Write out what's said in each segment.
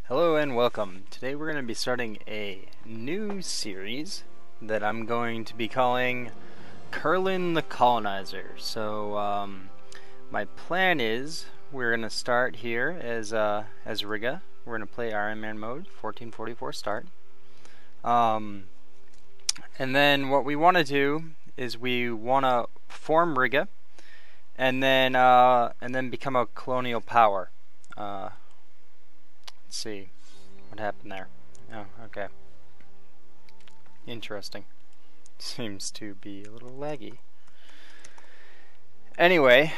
Hello and welcome. Today we're going to be starting a new series that I'm going to be calling Kurland The Colonizer. So my plan is we're going to start here as Riga. We're going to play Iron Man mode, 1444 start. And then what we want to do is we want to form Riga and then become a colonial power. Let's see what happened there. Oh, okay. Interesting. Seems to be a little laggy. Anyway,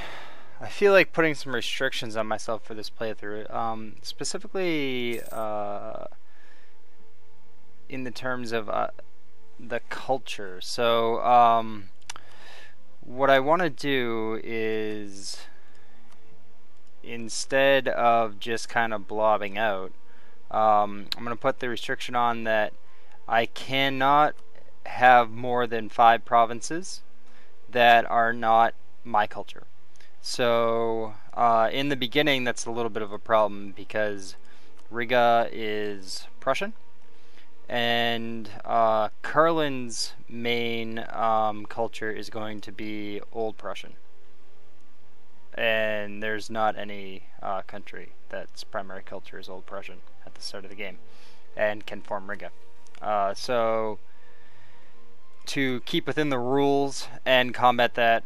I feel like putting some restrictions on myself for this playthrough. Specifically in the terms of the culture. So what I want to do is, instead of just kind of blobbing out, I'm going to put the restriction on that I cannot have more than 5 provinces that are not my culture. So in the beginning that's a little bit of a problem because Riga is Prussian and Kurland's main culture is going to be Old Prussian. And there's not any country that's primary culture is Old Prussian at the start of the game and can form Riga. So to keep within the rules and combat that,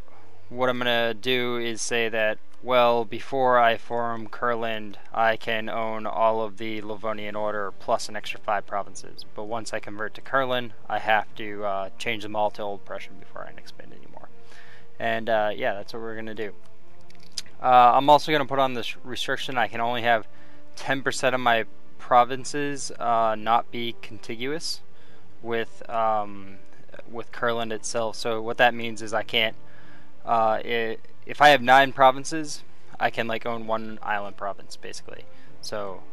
what I'm going to do is say that, well, before I form Kurland, I can own all of the Livonian Order plus an extra 5 provinces. But once I convert to Kurland, I have to change them all to Old Prussian before I can expand anymore. And yeah, that's what we're going to do. I'm also going to put on this restriction. I can only have 10% of my provinces not be contiguous with Kurland itself. So what that means is I can't. If I have 9 provinces, I can like own 1 island province basically. So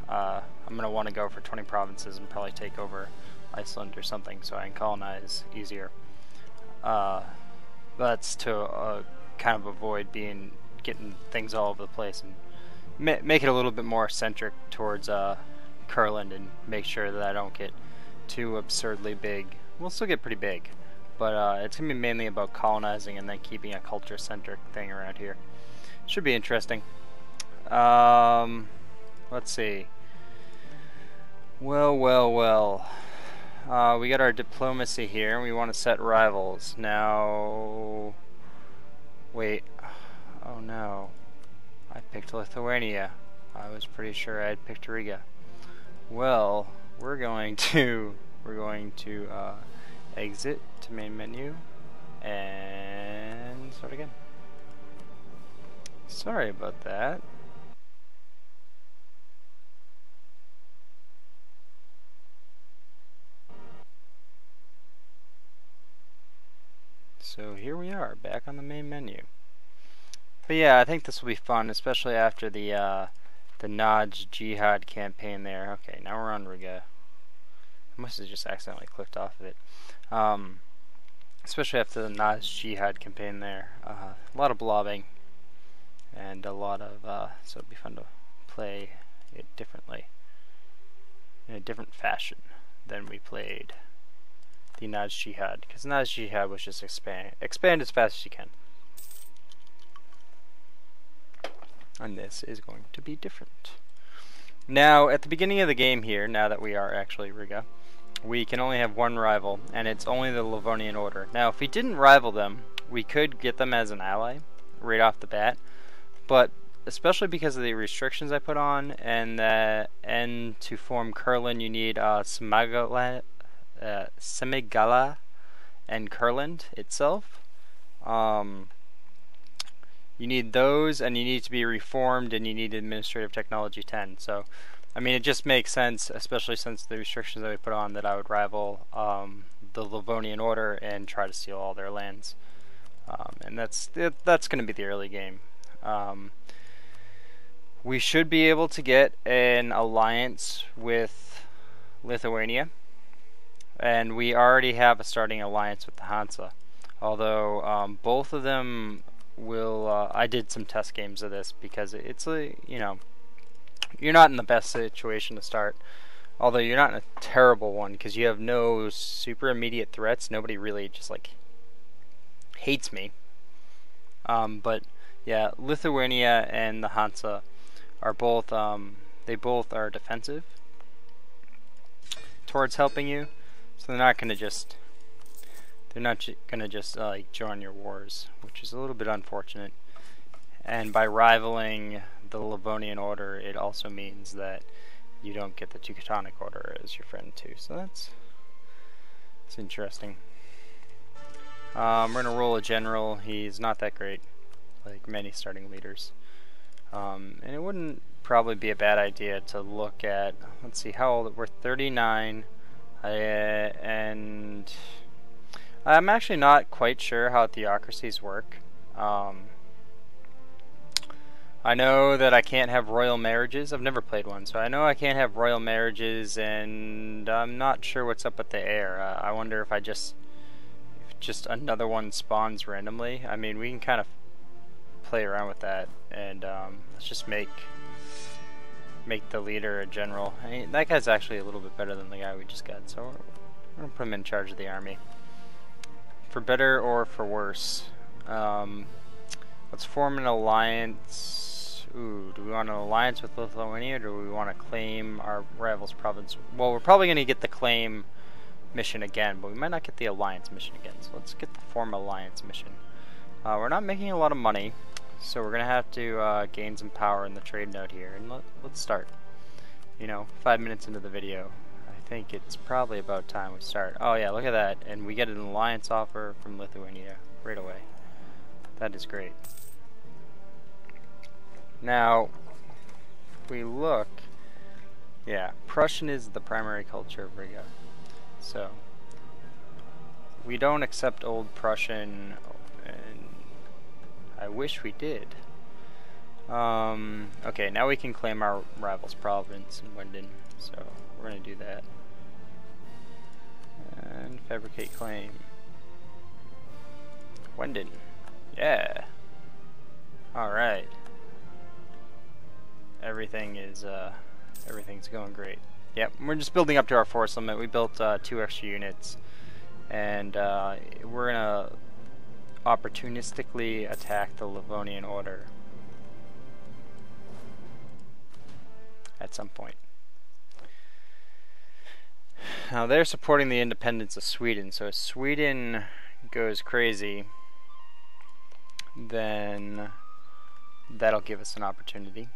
I'm going to want to go for 20 provinces and probably take over Iceland or something so I can colonize easier. That's to kind of avoid getting things all over the place and make it a little bit more centric towards Kurland and make sure that I don't get too absurdly big. We'll still get pretty big, but it's going to be mainly about colonizing and then keeping a culture-centric thing around here. Should be interesting. Let's see. Well. We got our diplomacy here. We want to set rivals. Now, wait. Oh no, I picked Lithuania. I was pretty sure I had picked Riga. Well, we're going to exit to main menu and start again. Sorry about that. So here we are, back on the main menu. But yeah, I think this will be fun, especially after the Naj Jihad campaign there. Okay, now we're on Riga. I must have just accidentally clicked off of it. Especially after the Naj Jihad campaign there. A lot of blobbing and a lot of so it'd be fun to play it differently, in a different fashion than we played the Naj Jihad, because Naj Jihad was just expand as fast as you can. And this is going to be different. Now, at the beginning of the game here, now that we are actually Riga, we can only have 1 rival, and it's only the Livonian Order. Now, if we didn't rival them, we could get them as an ally right off the bat, but especially because of the restrictions I put on, and to form Kurland you need Semigala and Kurland itself. You need those, and you need to be reformed, and you need Administrative Technology 10. So, I mean, it just makes sense, especially since the restrictions that we put on, that I would rival the Livonian Order and try to steal all their lands. And that's going to be the early game. We should be able to get an alliance with Lithuania, and we already have a starting alliance with the Hansa. Although both of them will, I did some test games of this because it's a, you're not in the best situation to start. Although you're not in a terrible one because you have no super immediate threats. Nobody really just like hates me. But yeah, Lithuania and the Hansa are both they both are defensive towards helping you, so they're not gonna just like join your wars, which is a little bit unfortunate. And by rivaling the Livonian Order, it also means that you don't get the Teutonic Order as your friend too. So that's interesting. We're gonna roll a general. He's not that great, like many starting leaders. And it wouldn't probably be a bad idea to look at, let's see, how old we're 39, and I'm actually not quite sure how theocracies work. I know that I can't have royal marriages. I've never played one, so I know I can't have royal marriages, and I'm not sure what's up with the heir. I wonder if if just another one spawns randomly. I mean, we can kind of play around with that, and let's just make the leader a general. I mean, that guy's actually a little bit better than the guy we just got, so we're gonna put him in charge of the army. For better or for worse. Let's form an alliance. Ooh, do we want an alliance with Lithuania, or do we want to claim our rival's province? Well, we're probably going to get the claim mission again, but we might not get the alliance mission again. So let's get the form alliance mission. We're not making a lot of money, so we're going to have to gain some power in the trade node here. And let's start. You know, 5 minutes into the video. I think it's probably about time we start. Oh yeah, look at that. And we get an alliance offer from Lithuania right away. That is great. Now, if we look, yeah, Prussian is the primary culture of Riga. So, we don't accept Old Prussian, and I wish we did. Okay, now we can claim our rival's province in Wenden, so we're going to do that. And fabricate claim. Wenden. Yeah. Alright. Everything's going great. Yep, we're just building up to our force limit. We built 2 extra units, and we're gonna opportunistically attack the Livonian Order at some point. Now they're supporting the independence of Sweden, so if Sweden goes crazy, then that'll give us an opportunity.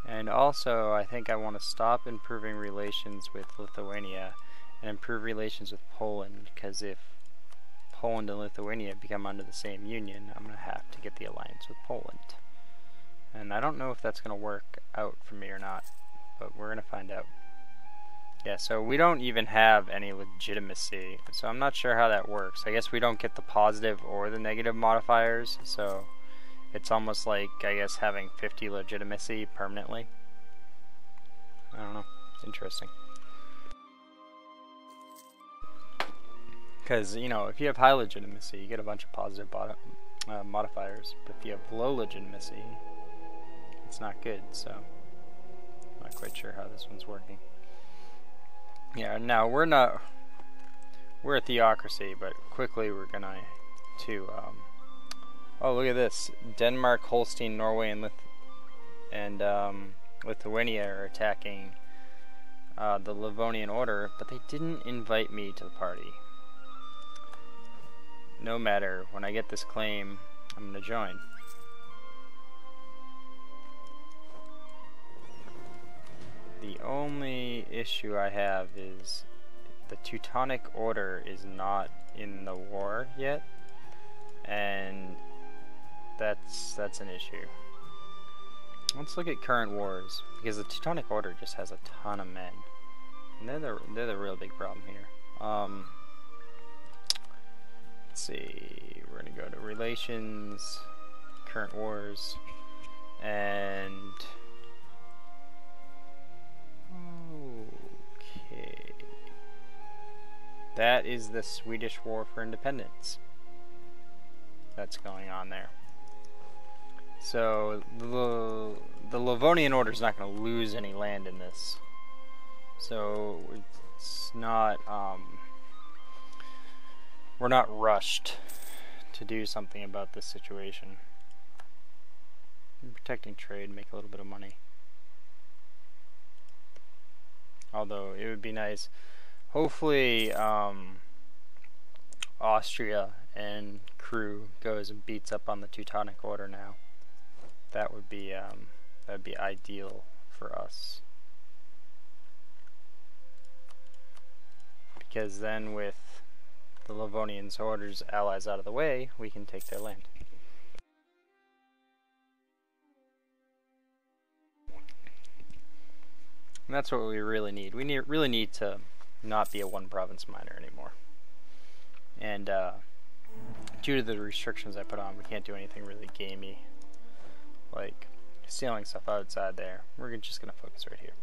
And also, I think I want to stop improving relations with Lithuania and improve relations with Poland, because if Poland and Lithuania become under the same union, I'm going to have to get the alliance with Poland. And I don't know if that's going to work out for me or not, but we're going to find out. Yeah, so we don't even have any legitimacy, so I'm not sure how that works. I guess we don't get the positive or the negative modifiers, so it's almost like, I guess, having 50 legitimacy permanently. I don't know. It's interesting. Because, you know, if you have high legitimacy, you get a bunch of positive modifiers. But if you have low legitimacy, it's not good, so I'm not quite sure how this one's working. Yeah, now we're a theocracy, but quickly we're gonna oh, look at this. Denmark, Holstein, Norway, and Lithuania are attacking the Livonian Order, but they didn't invite me to the party. No matter, when I get this claim, I'm gonna join. The only issue I have is the Teutonic Order is not in the war yet, and that's an issue. Let's look at current wars, because the Teutonic Order just has a ton of men, and they're the real big problem here. Let's see, we're gonna go to relations, current wars, and okay, that is the Swedish War for Independence that's going on there. So the Livonian Order is not going to lose any land in this. So it's not we're not rushed to do something about this situation. Protecting trade, make a little bit of money. Although it would be nice. Hopefully Austria and crew goes and beats up on the Teutonic Order now. That would be ideal for us. Because then with the Livonian Order's allies out of the way, we can take their land. And that's what we really need. We really need to not be a one-province miner anymore. And due to the restrictions I put on, we can't do anything really gamey, like stealing stuff outside there. We're just going to focus right here.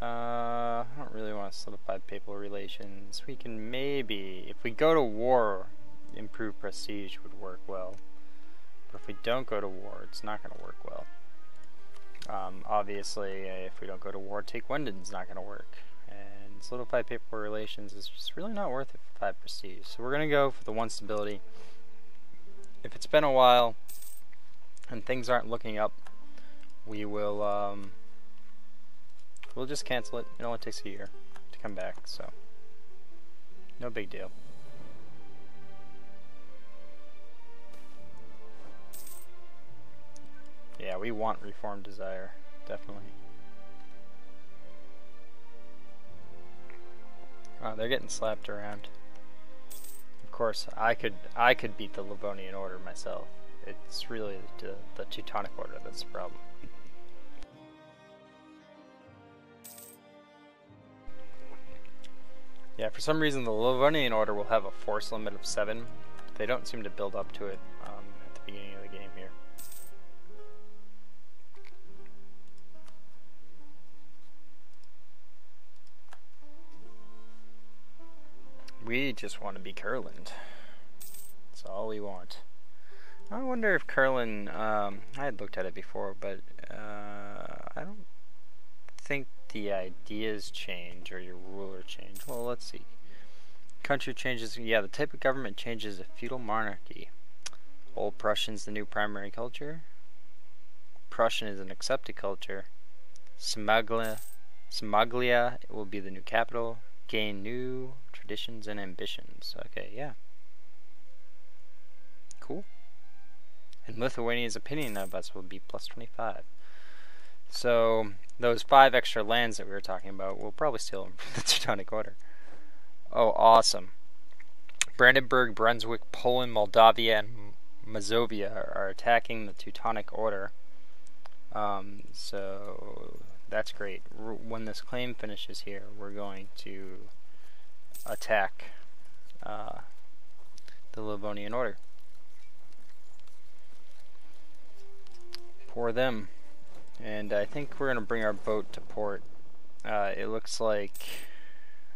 I don't really want to solidify papal relations. We can maybe, if we go to war, improve prestige would work well. But if we don't go to war, it's not going to work well. Obviously, if we don't go to war, take Wenden's not going to work. And solidify papal relations is just really not worth it for 5 prestige. So we're going to go for the 1 stability. If it's been a while and things aren't looking up, we will we'll just cancel it. It only takes a year to come back, so no big deal. Yeah, we want reform desire, definitely. Oh, they're getting slapped around. Of course, I could beat the Livonian Order myself. It's really the Teutonic Order that's the problem. Yeah, for some reason the Livonian Order will have a force limit of 7. They don't seem to build up to it at the beginning of the game here. We just want to be Kurland. That's all we want. I wonder if Kurland, I had looked at it before, but I don't think the ideas change or your ruler change. Well, let's see. Country changes, yeah, the type of government changes to feudal monarchy. Old Prussian's the new primary culture. Prussian is an accepted culture. Smaglia will be the new capital. Gain new traditions and ambitions. Okay, yeah. Cool. And Lithuania's opinion of us will be plus 25. So, those 5 extra lands that we were talking about, we'll probably steal them from the Teutonic Order. Oh, awesome. Brandenburg, Brunswick, Poland, Moldavia, and Mazovia are attacking the Teutonic Order. So that's great. When this claim finishes here, we're going to attack the Livonian Order. For them. And I think we're going to bring our boat to port. It looks like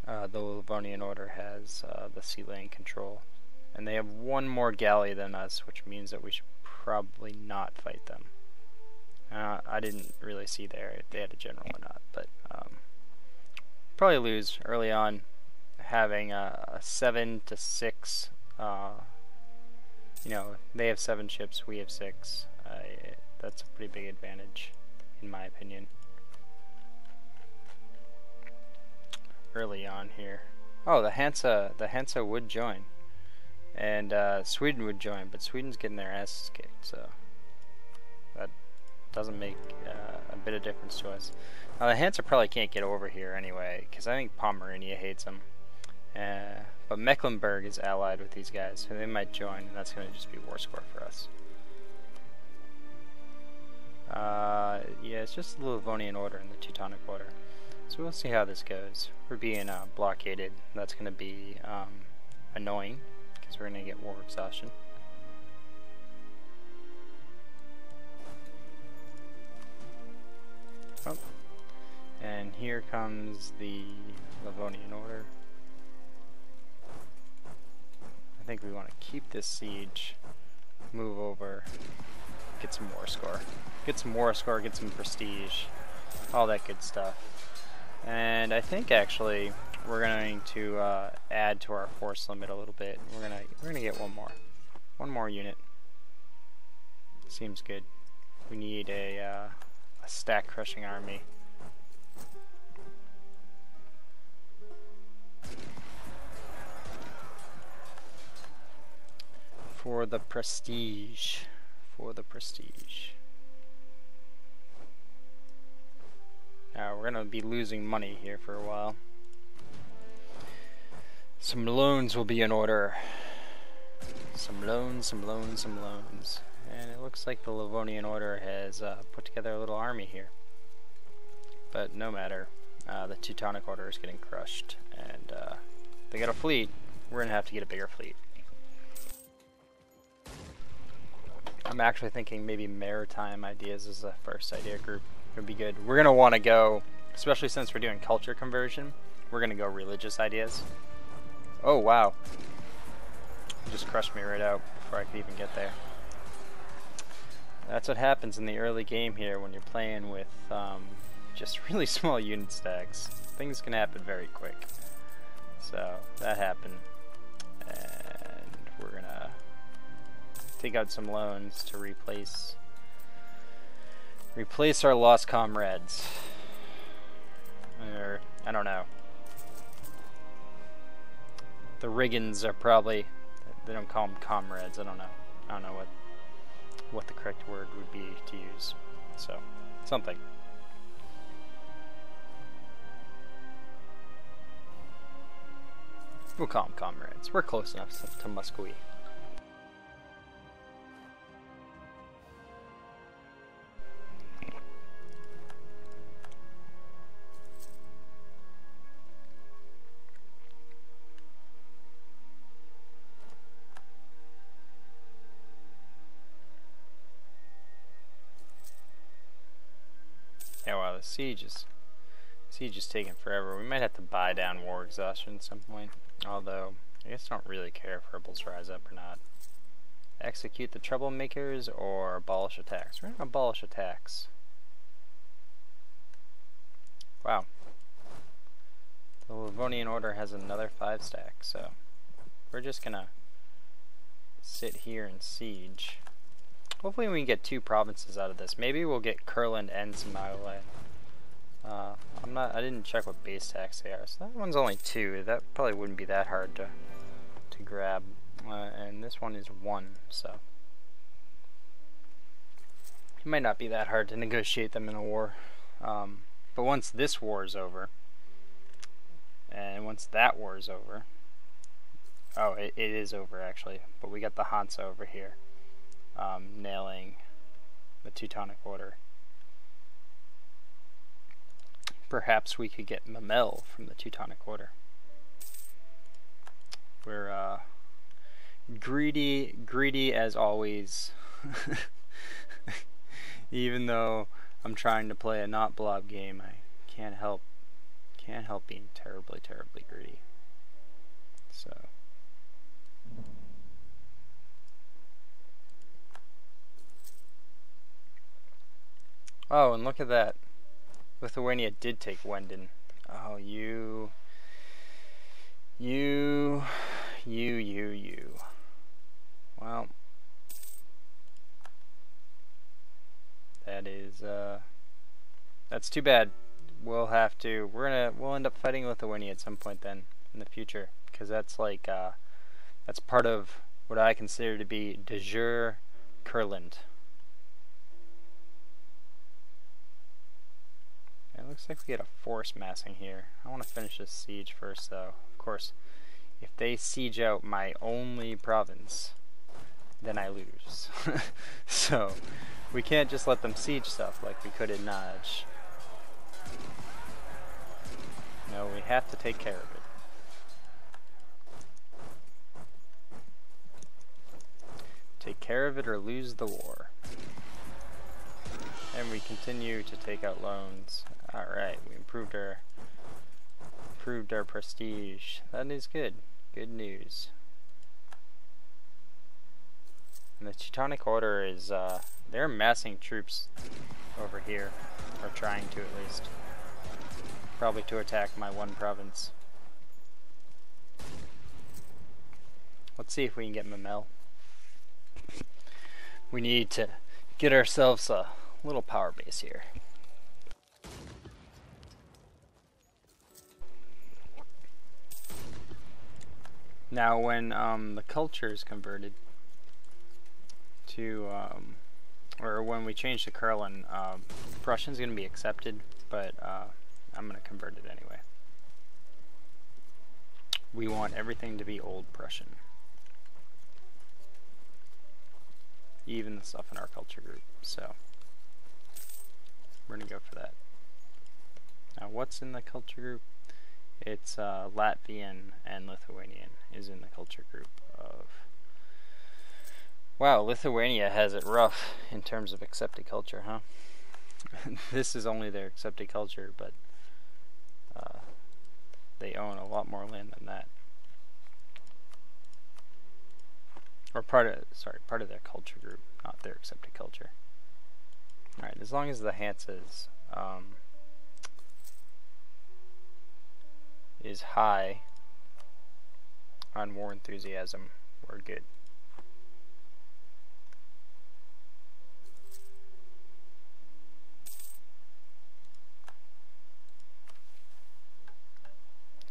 the Livonian Order has the sea lane control. And they have 1 more galley than us, which means that we should probably not fight them. I didn't really see there if they had a general or not, but probably lose early on. Having a 7 to 6, you know, they have 7 ships, we have 6. That's a pretty big advantage, in my opinion. Early on here. Oh, the Hansa would join, and Sweden would join, but Sweden's getting their asses kicked, so that doesn't make a bit of difference to us. Now the Hansa probably can't get over here anyway, because I think Pomerania hates them. But Mecklenburg is allied with these guys, so they might join, and that's going to just be war score for us. Yeah, it's just the Livonian Order and the Teutonic Order. So we'll see how this goes. We're being blockaded. That's going to be annoying, because we're going to get war exhaustion. Oh. And here comes the Livonian Order. I think we want to keep this siege, move over, get some war score. Get some war score, get some prestige, all that good stuff. And I think actually we're going to add to our force limit a little bit. We're gonna get one more unit. Seems good. We need a stack crushing army. For the prestige. For the prestige. Now we're gonna be losing money here for a while. Some loans will be in order. Some loans, some loans, some loans. And it looks like the Livonian Order has put together a little army here. But no matter. The Teutonic Order is getting crushed. And they got a fleet. We're gonna have to get a bigger fleet. I'm actually thinking maybe maritime ideas as a first idea group would be good. We're gonna want to go, especially since we're doing culture conversion, we're gonna go religious ideas. Oh wow. You just crushed me right out before I could even get there. That's what happens in the early game here when you're playing with just really small unit stacks. Things can happen very quick. So that happened. And we're gonna take out some loans to replace our lost comrades. Or I don't know. The Riggins are probably, they don't call them comrades. I don't know what the correct word would be to use. So something. We'll call them comrades. We're close enough to Muscovy. Yeah, wow, the siege is taking forever. We might have to buy down war exhaustion at some point. Although, I guess I don't really care if rebels rise up or not. Execute the troublemakers or abolish attacks. We're gonna abolish attacks. Wow. The Livonian Order has another 5 stack, so we're just gonna sit here and siege. Hopefully we can get 2 provinces out of this. Maybe we'll get Kurland and Somaliland. I didn't check what base tax they are, so that one's only 2. That probably wouldn't be that hard to grab. And this one is 1, so it might not be that hard to negotiate them in a war. But once this war is over, and once that war is over, oh, it is over actually, but we got the Hansa over here, nailing the Teutonic Order. Perhaps we could get Mamel from the Teutonic Order. We're greedy as always. Even though I'm trying to play a not blob game, I can't help being terribly greedy. So oh, and look at that. Lithuania did take Wenden. Oh, you. Well, that is, that's too bad. We'll end up fighting Lithuania at some point then, in the future. Because that's like, that's part of what I consider to be de jure Kurland. It looks like we get a force massing here. I want to finish this siege first, though. Of course, if they siege out my only province, then I lose. So, we can't just let them siege stuff like we could in Naj. No, we have to take care of it. Take care of it or lose the war. And we continue to take out loans. Alright, we improved our prestige. That is good. Good news. And the Teutonic Order is, they're amassing troops over here, or trying to at least. Probably to attack my one province. Let's see if we can get Mamel. We need to get ourselves a little power base here. Now when the culture is converted to, or when we change to Kurland, Prussian's going to be accepted, but I'm going to convert it anyway. We want everything to be Old Prussian. Even the stuff in our culture group, so we're going to go for that. Now what's in the culture group? It's Latvian and Lithuanian is in the culture group of... Wow, Lithuania has it rough in terms of accepted culture, huh? This is only their accepted culture, but they own a lot more land than that. Or part of their culture group, not their accepted culture. Alright, as long as the Hanses is high on war enthusiasm, we're good.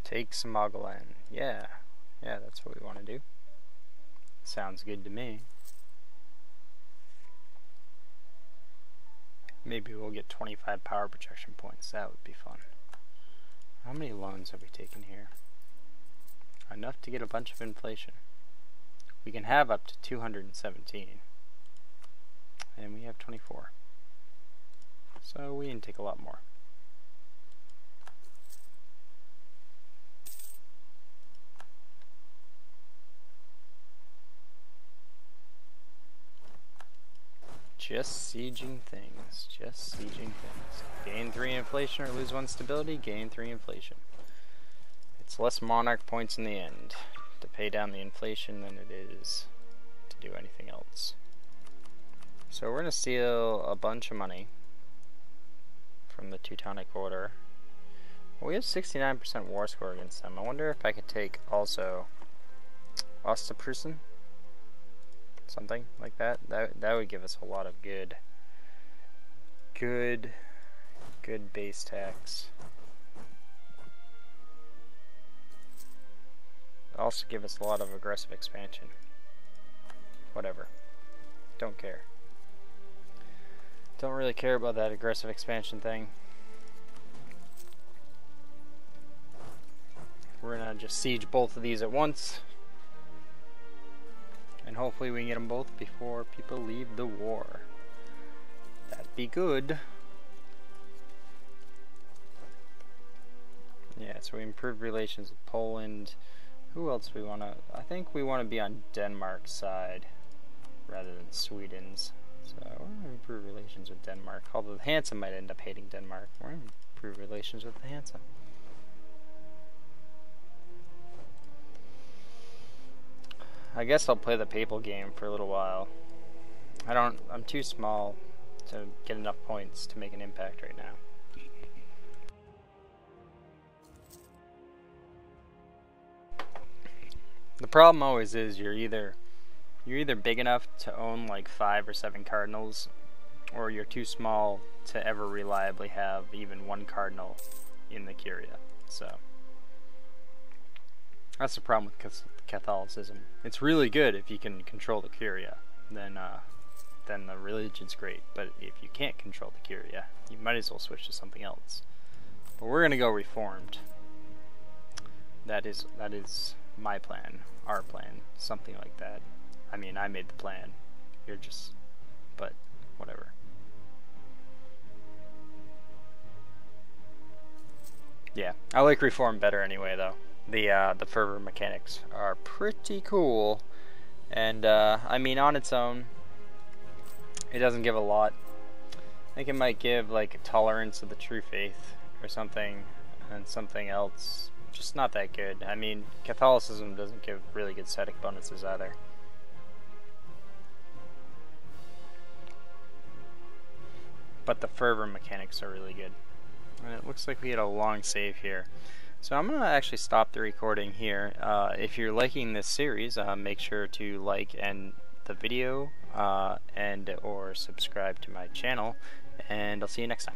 Take Smogoland. Yeah, that's what we want to do. Sounds good to me. Maybe we'll get 25 power projection points. That would be fun. How many loans have we taken here? Enough to get a bunch of inflation. We can have up to 217. And we have 24. So we can take a lot more. Just sieging things. Just sieging things. Gain 3 inflation or lose 1 stability, gain 3 inflation. It's less monarch points in the end to pay down the inflation than it is to do anything else. So we're going to steal a bunch of money from the Teutonic Order. Well, we have 69% war score against them. I wonder if I could take also Ostpreußen? Something like that. That would give us a lot of good base tax. Also give us a lot of aggressive expansion. Whatever. Don't care. Don't really care about that aggressive expansion thing. We're gonna just siege both of these at once. And hopefully we can get them both before people leave the war. That'd be good. Yeah, so we improved relations with Poland. Who else do we want to... I think we want to be on Denmark's side rather than Sweden's. So we're going to improve relations with Denmark. Although the Hansa might end up hating Denmark. We're going to improve relations with the Hansa. I guess I'll play the papal game for a little while. I'm too small to get enough points to make an impact right now. The problem always is you're either big enough to own like 5 or 7 cardinals, or you're too small to ever reliably have even 1 cardinal in the curia. So that's the problem with Catholicism. It's really good if you can control the curia, then the religion's great. But if you can't control the curia, you might as well switch to something else. But we're gonna go reformed. That is my plan, our plan, something like that. I mean, I made the plan. You're just, but whatever. Yeah, I like reform better anyway, though. The fervor mechanics are pretty cool, and I mean, on its own, it doesn't give a lot. I think it might give like a tolerance of the true faith or something, and something else. Just not that good. I mean, Catholicism doesn't give really good static bonuses either. but the fervor mechanics are really good. And it looks like we had a long save here. So I'm going to actually stop the recording here. If you're liking this series, make sure to like the video and or subscribe to my channel, and I'll see you next time.